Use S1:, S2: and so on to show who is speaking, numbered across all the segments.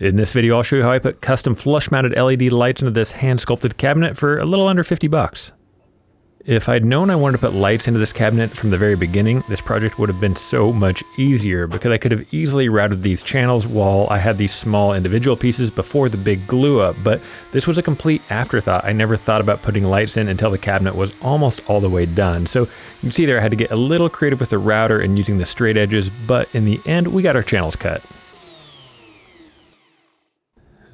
S1: In this video, I'll show you how I put custom flush-mounted LED lights into this hand-sculpted cabinet for a little under 50 bucks. If I'd known I wanted to put lights into this cabinet from the very beginning, this project would have been so much easier because I could have easily routed these channels while I had these small individual pieces before the big glue up, but this was a complete afterthought. I never thought about putting lights in until the cabinet was almost all the way done. So you can see there I had to get a little creative with the router and using the straight edges, but in the end, we got our channels cut.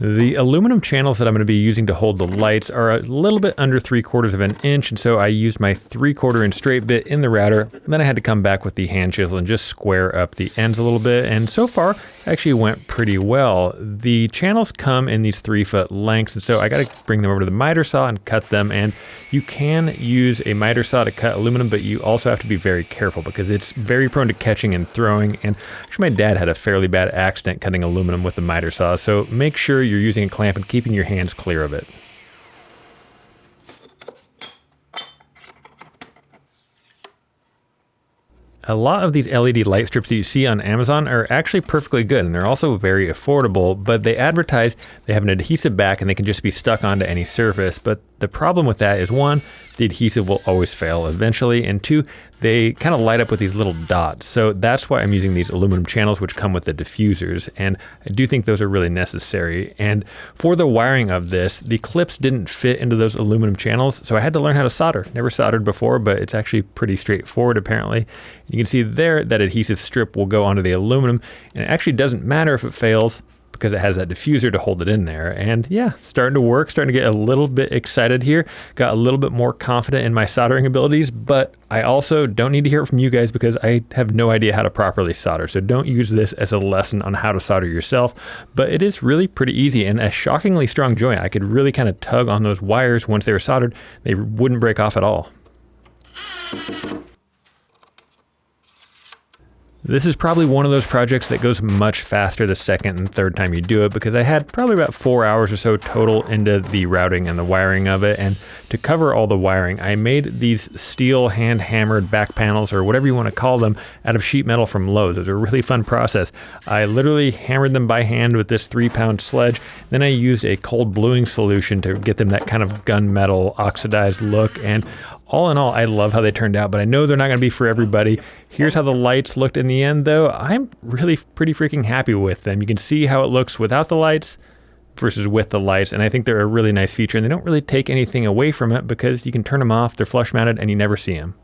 S1: The aluminum channels that I'm going to be using to hold the lights are a little bit under 3/4 of an inch, and so I used my 3/4 inch straight bit in the router. Then I had to come back with the hand chisel and just square up the ends a little bit, and so far it actually went pretty well. The channels come in these 3-foot lengths, and so I got to bring them over to the miter saw and cut them. And you can use a miter saw to cut aluminum, but you also have to be very careful because it's very prone to catching and throwing. And actually my dad had a fairly bad accident cutting aluminum with a miter saw, so make sure you're using a clamp and keeping your hands clear of it. A lot of these LED light strips that you see on Amazon are actually perfectly good, and they're also very affordable, but they advertise they have an adhesive back and they can just be stuck onto any surface. But the problem with that is, one, the adhesive will always fail eventually, and two, they kind of light up with these little dots. So that's why I'm using these aluminum channels which come with the diffusers, and I do think those are really necessary. And for the wiring of this, the clips didn't fit into those aluminum channels, so I had to learn how to solder. Never soldered before, but it's actually pretty straightforward apparently. You can see there that adhesive strip will go onto the aluminum, and it actually doesn't matter if it fails because it has that diffuser to hold it in there. And yeah, starting to work, starting to get a little bit excited here. Got a little bit more confident in my soldering abilities, but I also don't need to hear it from you guys because I have no idea how to properly solder. So don't use this as a lesson on how to solder yourself, but it is really pretty easy and a shockingly strong joint. I could really kind of tug on those wires once they were soldered. They wouldn't break off at all. This is probably one of those projects that goes much faster the second and third time you do it because I had probably about 4 hours or so total into the routing and the wiring of it. And to cover all the wiring, I made these steel hand hammered back panels, or whatever you want to call them, out of sheet metal from Lowe's. It was a really fun process. I literally hammered them by hand with this 3-pound sledge. Then I used a cold bluing solution to get them that kind of gunmetal oxidized look. And all in all, I love how they turned out, but I know they're not going to be for everybody. Here's how the lights looked in the end, though. I'm really pretty freaking happy with them. You can see how it looks without the lights versus with the lights, and I think they're a really nice feature, and they don't really take anything away from it because you can turn them off, they're flush mounted, and you never see them.